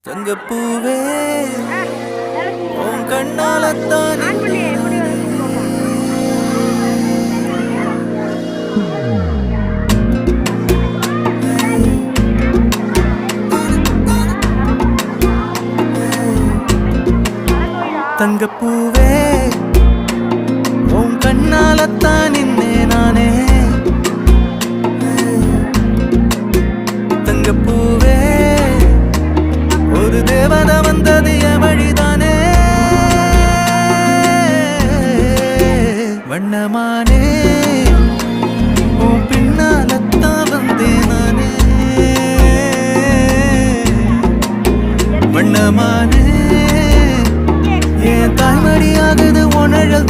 தங்கப்பூவே உன் கண்ணாலத்தான் தங்கப்பூவே உன் கண்ணாலத்தான் நின்னே நானே தங்கப்பூவே ஒரு தேவதை வந்தது என் வழிதானே வண்ணமானே உன் பின்னாலத்தான் வந்தேன் நானே வண்ணமானே என் தாய்மடியாகுது உணழல்